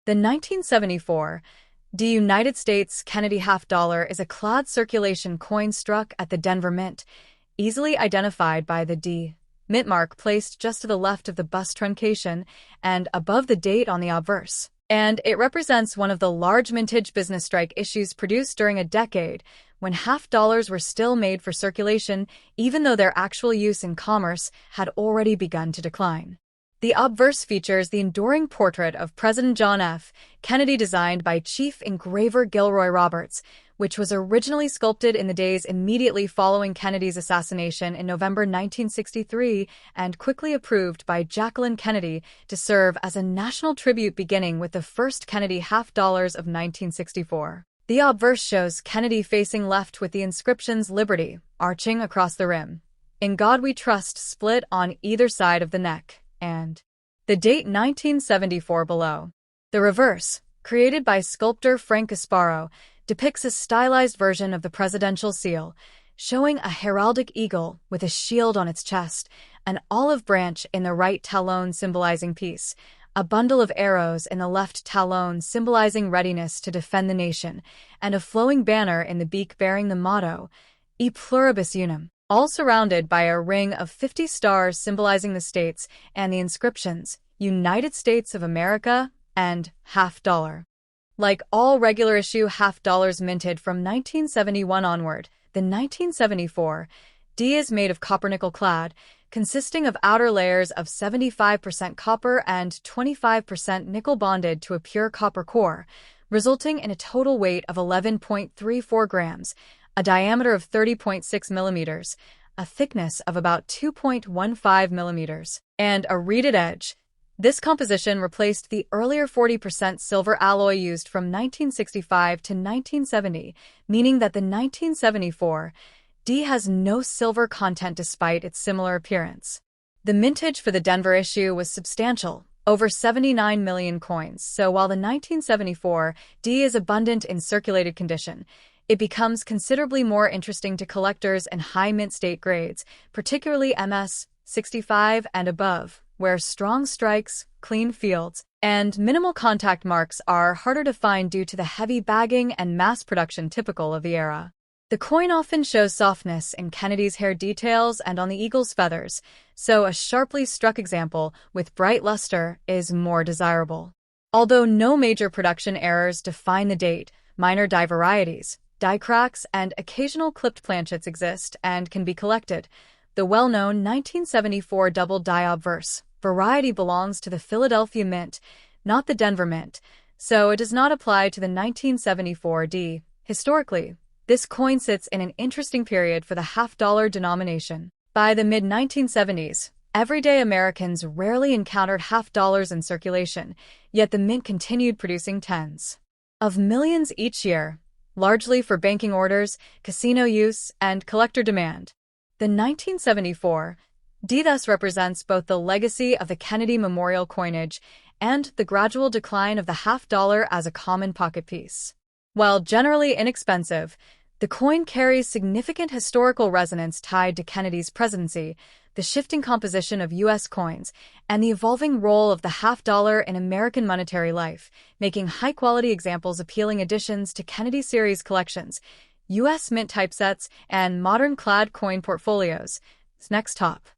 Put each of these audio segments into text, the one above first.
The 1974 D United States Kennedy half dollar is a clad circulation coin struck at the Denver Mint, easily identified by the D mint mark placed just to the left of the bust truncation and above the date on the obverse. And it represents one of the large mintage business strike issues produced during a decade when half dollars were still made for circulation, even though their actual use in commerce had already begun to decline. The obverse features the enduring portrait of President John F. Kennedy designed by chief engraver Gilroy Roberts, which was originally sculpted in the days immediately following Kennedy's assassination in November 1963 and quickly approved by Jacqueline Kennedy to serve as a national tribute beginning with the first Kennedy half dollars of 1964. The obverse shows Kennedy facing left with the inscriptions Liberty arching across the rim, In God We Trust split on either side of the neck, and the date 1974 below. The reverse, created by sculptor Frank Gasparo, depicts a stylized version of the presidential seal, showing a heraldic eagle with a shield on its chest, an olive branch in the right talon symbolizing peace, a bundle of arrows in the left talon symbolizing readiness to defend the nation, and a flowing banner in the beak bearing the motto, E pluribus unum, all surrounded by a ring of 50 stars symbolizing the states and the inscriptions, United States of America and half dollar. Like all regular issue half dollars minted from 1971 onward, the 1974 D is made of copper nickel clad, consisting of outer layers of 75% copper and 25% nickel bonded to a pure copper core, resulting in a total weight of 11.34 grams, a diameter of 30.6 millimeters, a thickness of about 2.15 millimeters, and a reeded edge. This composition replaced the earlier 40% silver alloy used from 1965 to 1970, meaning that the 1974 D has no silver content despite its similar appearance. The mintage for the Denver issue was substantial, over 79 million coins, so while the 1974 D is abundant in circulated condition, it becomes considerably more interesting to collectors in high mint state grades, particularly MS 65 and above, where strong strikes, clean fields, and minimal contact marks are harder to find due to the heavy bagging and mass production typical of the era. The coin often shows softness in Kennedy's hair details and on the eagle's feathers, so a sharply struck example with bright luster is more desirable. Although no major production errors define the date, minor die varieties, die cracks, and occasional clipped planchets exist and can be collected. The well-known 1974 double die obverse variety belongs to the Philadelphia Mint, not the Denver Mint, so it does not apply to the 1974 D. Historically, this coin sits in an interesting period for the half-dollar denomination. By the mid-1970s, everyday Americans rarely encountered half dollars in circulation, yet the Mint continued producing tens of millions each year, largely for banking orders, casino use, and collector demand. The 1974 D thus represents both the legacy of the Kennedy memorial coinage and the gradual decline of the half dollar as a common pocket piece. While generally inexpensive, the coin carries significant historical resonance tied to Kennedy's presidency, the shifting composition of U.S. coins, and the evolving role of the half dollar in American monetary life, making high-quality examples appealing additions to Kennedy series collections, U.S. Mint typesets, and modern clad coin portfolios. Next top.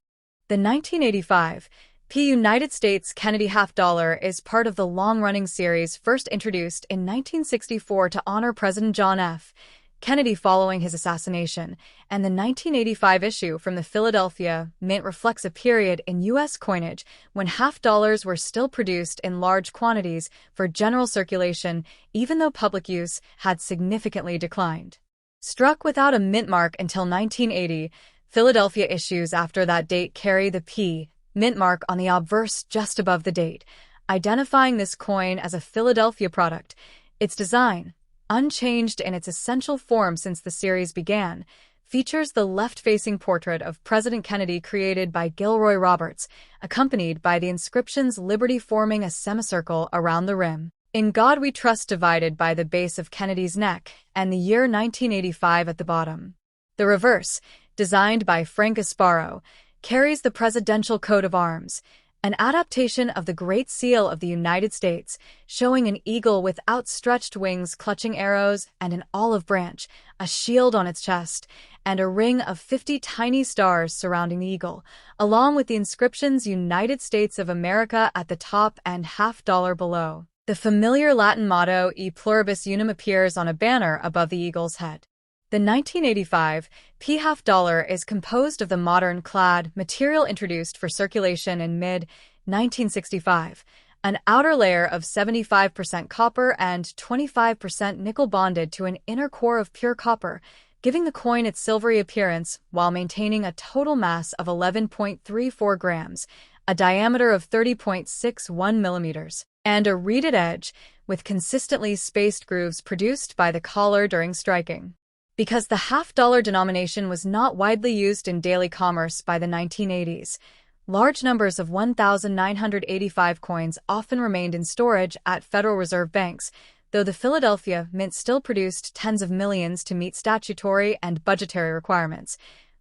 The 1985 P United States Kennedy half dollar is part of the long-running series first introduced in 1964 to honor President John F. Kennedy following his assassination, and the 1985 issue from the Philadelphia Mint reflects a period in U.S. coinage when half dollars were still produced in large quantities for general circulation, even though public use had significantly declined. Struck without a mint mark until 1980, Philadelphia issues after that date carry the P mint mark on the obverse just above the date, identifying this coin as a Philadelphia product. Its design, unchanged in its essential form since the series began, features the left-facing portrait of President Kennedy created by Gilroy Roberts, accompanied by the inscriptions Liberty forming a semicircle around the rim, In God We Trust divided by the base of Kennedy's neck, and the year 1985 at the bottom. The reverse, designed by Frank Gasparo, carries the presidential coat of arms, an adaptation of the Great Seal of the United States, showing an eagle with outstretched wings clutching arrows and an olive branch, a shield on its chest, and a ring of 50 tiny stars surrounding the eagle, along with the inscriptions United States of America at the top and $50 below. The familiar Latin motto E pluribus unum appears on a banner above the eagle's head. The 1985 P $50 is composed of the modern clad material introduced for circulation in mid-1965, an outer layer of 75% copper and 25% nickel bonded to an inner core of pure copper, giving the coin its silvery appearance while maintaining a total mass of 11.34 grams, a diameter of 30.61 millimeters, and a reeded edge, with consistently spaced grooves produced by the collar during striking. Because the $50 denomination was not widely used in daily commerce by the 1980s, large numbers of 1,985 coins often remained in storage at Federal Reserve banks, though the Philadelphia Mint still produced tens of millions to meet statutory and budgetary requirements.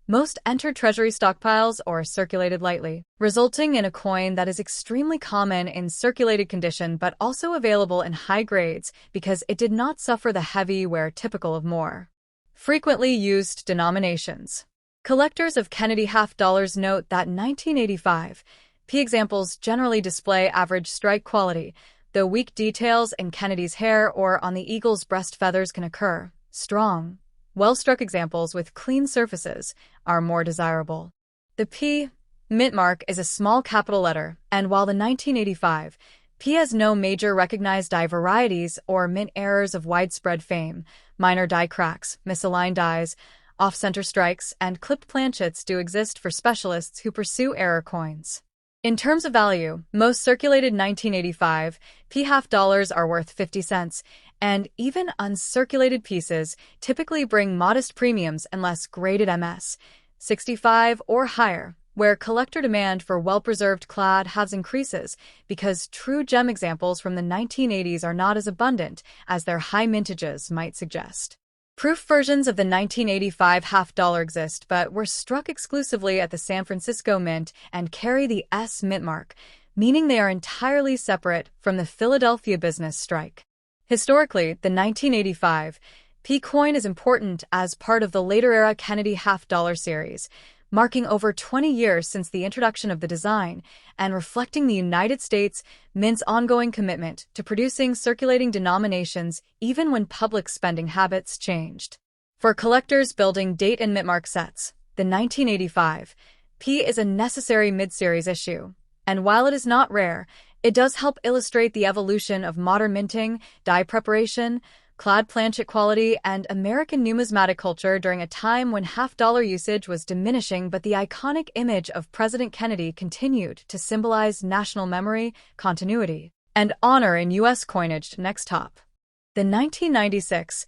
Most entered treasury stockpiles or circulated lightly, resulting in a coin that is extremely common in circulated condition but also available in high grades because it did not suffer the heavy wear typical of more frequently used denominations. Collectors of Kennedy $50 note that 1985 P examples generally display average strike quality, though weak details in Kennedy's hair or on the eagle's breast feathers can occur. Strong, well-struck examples with clean surfaces are more desirable. The P mint mark is a small capital letter, and while the 1985 P has no major recognized die varieties or mint errors of widespread fame, minor die cracks, misaligned dies, off-center strikes, and clipped planchets do exist for specialists who pursue error coins. In terms of value, most circulated 1985 P $50 are worth 50 cents, and even uncirculated pieces typically bring modest premiums unless graded MS 65 or higher, where collector demand for well-preserved clad halves increases because true gem examples from the 1980s are not as abundant as their high mintages might suggest. Proof versions of the 1985 $50 exist but were struck exclusively at the San Francisco Mint and carry the S mint mark, meaning they are entirely separate from the Philadelphia business strike. Historically, the 1985 P coin is important as part of the later-era Kennedy $50 series, marking over 20 years since the introduction of the design and reflecting the United States Mint's ongoing commitment to producing circulating denominations even when public spending habits changed. For collectors building date and mint-mark sets, the 1985 P is a necessary mid-series issue, and while it is not rare, it does help illustrate the evolution of modern minting, die preparation, clad planchet quality, and American numismatic culture during a time when $50 usage was diminishing but the iconic image of President Kennedy continued to symbolize national memory, continuity, and honor in U.S. coinage. Next top. The 1996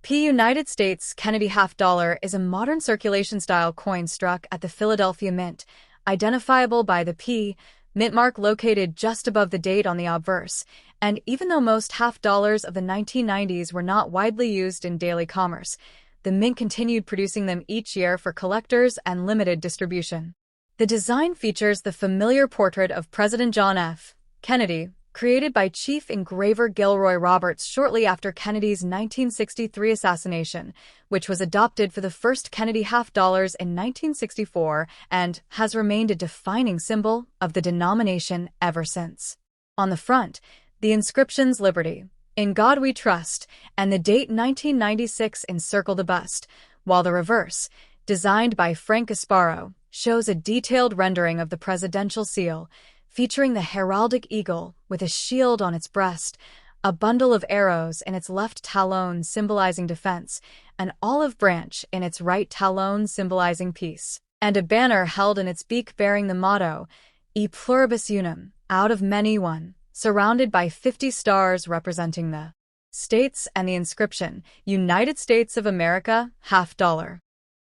P United States Kennedy $50 is a modern circulation-style coin struck at the Philadelphia Mint, identifiable by the P mint mark located just above the date on the obverse, and even though most $50 of the 1990s were not widely used in daily commerce, the Mint continued producing them each year for collectors and limited distribution. The design features the familiar portrait of President John F. Kennedy, created by Chief Engraver Gilroy Roberts shortly after Kennedy's 1963 assassination, which was adopted for the first Kennedy $50 in 1964 and has remained a defining symbol of the denomination ever since. On the front, the inscriptions Liberty, In God We Trust, and the date 1996 encircle the bust, while the reverse, designed by Frank Gasparo, shows a detailed rendering of the presidential seal, featuring the heraldic eagle with a shield on its breast, a bundle of arrows in its left talon symbolizing defense, an olive branch in its right talon symbolizing peace, and a banner held in its beak bearing the motto, E pluribus unum, out of many one, surrounded by 50 stars representing the states and the inscription, United States of America, $50.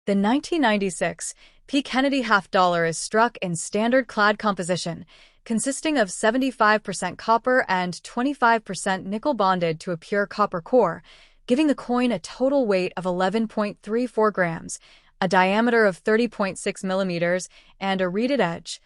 The 1996 P. Kennedy $50 is struck in standard clad composition, consisting of 75% copper and 25% nickel bonded to a pure copper core, giving the coin a total weight of 11.34 grams, a diameter of 30.6 millimeters, and a reeded edge,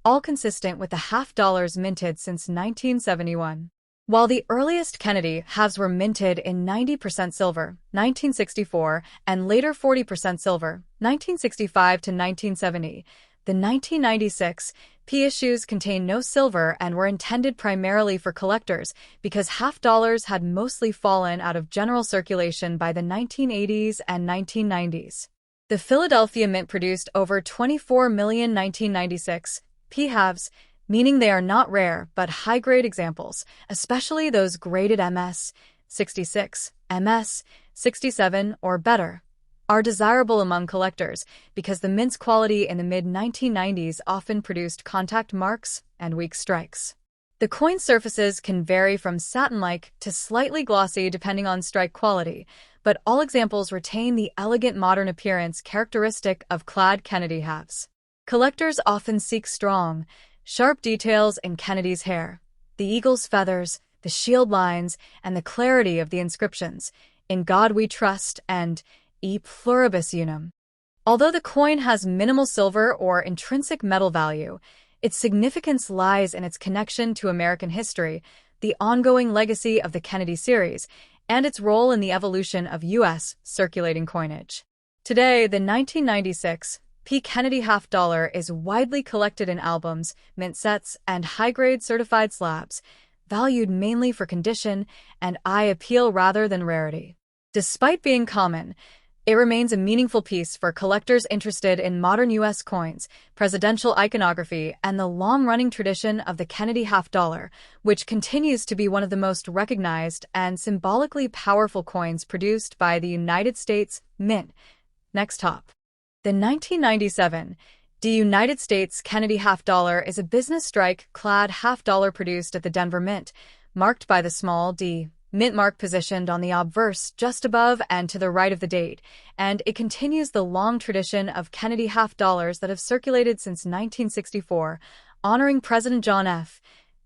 all consistent with the half dollars minted since 1971. While the earliest Kennedy halves were minted in 90% silver, 1964, and later 40% silver, 1965 to 1970, the 1996 P issues contain no silver and were intended primarily for collectors because half dollars had mostly fallen out of general circulation by the 1980s and 1990s. The Philadelphia Mint produced over 24 million 1996 P halves, meaning they are not rare but high-grade examples, especially those graded MS 66, MS 67, or better, are desirable among collectors because the mint's quality in the mid-1990s often produced contact marks and weak strikes. The coin surfaces can vary from satin-like to slightly glossy depending on strike quality, but all examples retain the elegant modern appearance characteristic of clad Kennedy halves. Collectors often seek strong, sharp details in Kennedy's hair, the eagle's feathers, the shield lines, and the clarity of the inscriptions, "In God We Trust" and "E Pluribus Unum." Although the coin has minimal silver or intrinsic metal value, its significance lies in its connection to American history, the ongoing legacy of the Kennedy series, and its role in the evolution of U.S. circulating coinage. Today, the 1996 P. Kennedy half dollar is widely collected in albums, mint sets, and high-grade certified slabs, valued mainly for condition and eye appeal rather than rarity. Despite being common, it remains a meaningful piece for collectors interested in modern U.S. coins, presidential iconography, and the long-running tradition of the Kennedy half dollar, which continues to be one of the most recognized and symbolically powerful coins produced by the United States Mint. Next top. The 1997 United States Kennedy half dollar is a business strike-clad half dollar produced at the Denver Mint, marked by the small d mint mark positioned on the obverse just above and to the right of the date, and it continues the long tradition of Kennedy half dollars that have circulated since 1964, honoring President John F.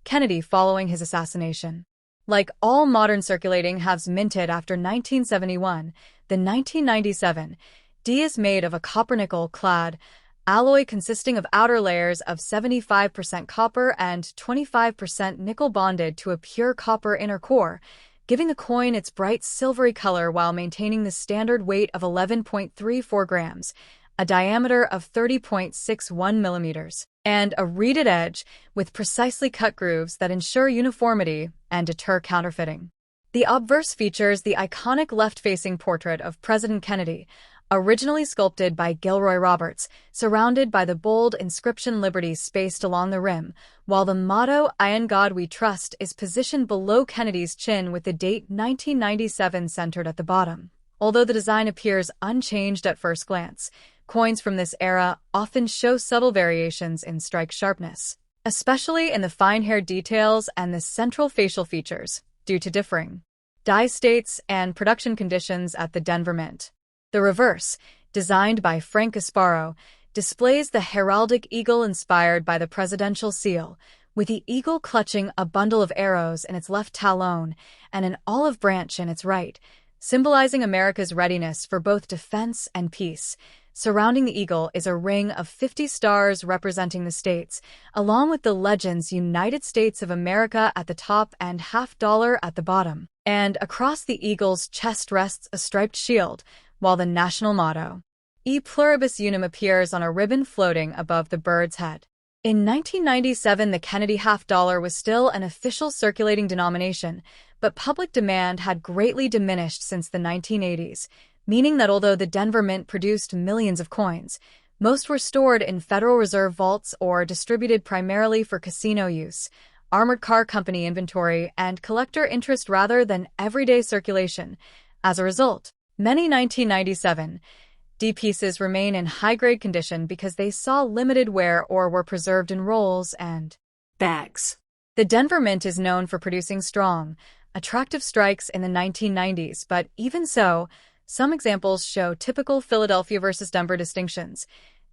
Kennedy following his assassination. Like all modern circulating halves minted after 1971, the 1997 D is made of a copper-nickel-clad alloy consisting of outer layers of 75% copper and 25% nickel bonded to a pure copper inner core, giving the coin its bright silvery color while maintaining the standard weight of 11.34 grams, a diameter of 30.61 millimeters, and a reeded edge with precisely cut grooves that ensure uniformity and deter counterfeiting. The obverse features the iconic left-facing portrait of President Kennedy, originally sculpted by Gilroy Roberts, surrounded by the bold inscription Liberty spaced along the rim, while the motto "In God We Trust" is positioned below Kennedy's chin with the date 1997 centered at the bottom. Although the design appears unchanged at first glance, coins from this era often show subtle variations in strike sharpness, especially in the fine-hair details and the central facial features, due to differing die states and production conditions at the Denver Mint. The reverse, designed by Frank Gasparo, displays the heraldic eagle inspired by the presidential seal, with the eagle clutching a bundle of arrows in its left talon and an olive branch in its right, symbolizing America's readiness for both defense and peace. Surrounding the eagle is a ring of 50 stars representing the states, along with the legends United States of America at the top and half dollar at the bottom. And across the eagle's chest rests a striped shield, while the national motto, "E Pluribus Unum," appears on a ribbon floating above the bird's head. In 1997, the Kennedy half dollar was still an official circulating denomination, but public demand had greatly diminished since the 1980s, meaning that although the Denver Mint produced millions of coins, most were stored in Federal Reserve vaults or distributed primarily for casino use, armored car company inventory, and collector interest rather than everyday circulation. As a result, many 1997 D pieces remain in high-grade condition because they saw limited wear or were preserved in rolls and bags. The Denver Mint is known for producing strong, attractive strikes in the 1990s, but even so, some examples show typical Philadelphia versus Denver distinctions.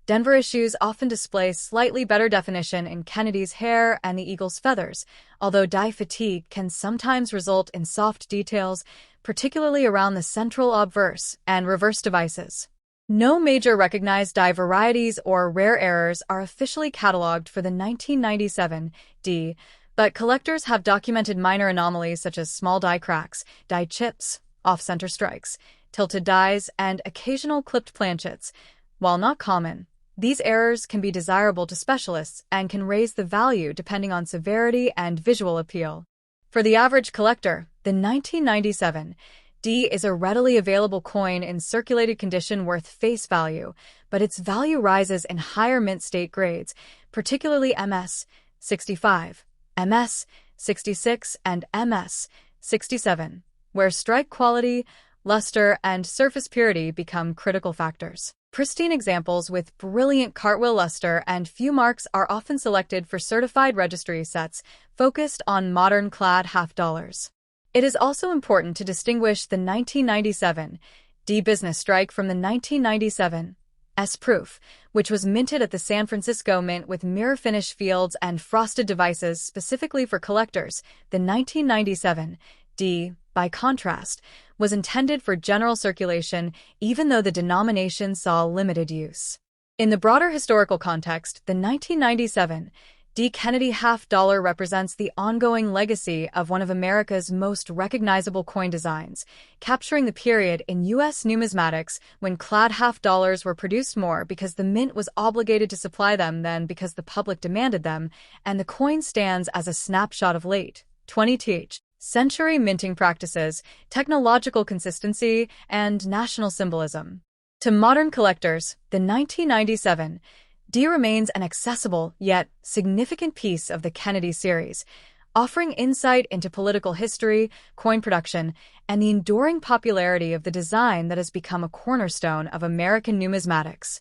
Denver issues often display slightly better definition in Kennedy's hair and the eagle's feathers, although die fatigue can sometimes result in soft details, particularly around the central obverse and reverse devices. No major recognized die varieties or rare errors are officially cataloged for the 1997 D, but collectors have documented minor anomalies such as small die cracks, die chips, off-center strikes, tilted dies, and occasional clipped planchets. While not common, these errors can be desirable to specialists and can raise the value depending on severity and visual appeal. For the average collector, the 1997 D is a readily available coin in circulated condition worth face value, but its value rises in higher mint state grades, particularly MS 65, MS 66, and MS 67, where strike quality, luster, and surface purity become critical factors. Pristine examples with brilliant cartwheel luster and few marks are often selected for certified registry sets focused on modern clad half dollars. It is also important to distinguish the 1997 D business strike from the 1997 S proof, which was minted at the San Francisco Mint with mirror finish fields and frosted devices specifically for collectors. The 1997 D, by contrast, was intended for general circulation even though the denomination saw limited use. In the broader historical context, the 1997 D Kennedy half dollar represents the ongoing legacy of one of America's most recognizable coin designs, capturing the period in U.S. numismatics when clad half dollars were produced more because the mint was obligated to supply them than because the public demanded them, and the coin stands as a snapshot of late 20th century minting practices, technological consistency, and national symbolism. To modern collectors, the 1997 D remains an accessible, yet significant piece of the Kennedy series, offering insight into political history, coin production, and the enduring popularity of the design that has become a cornerstone of American numismatics.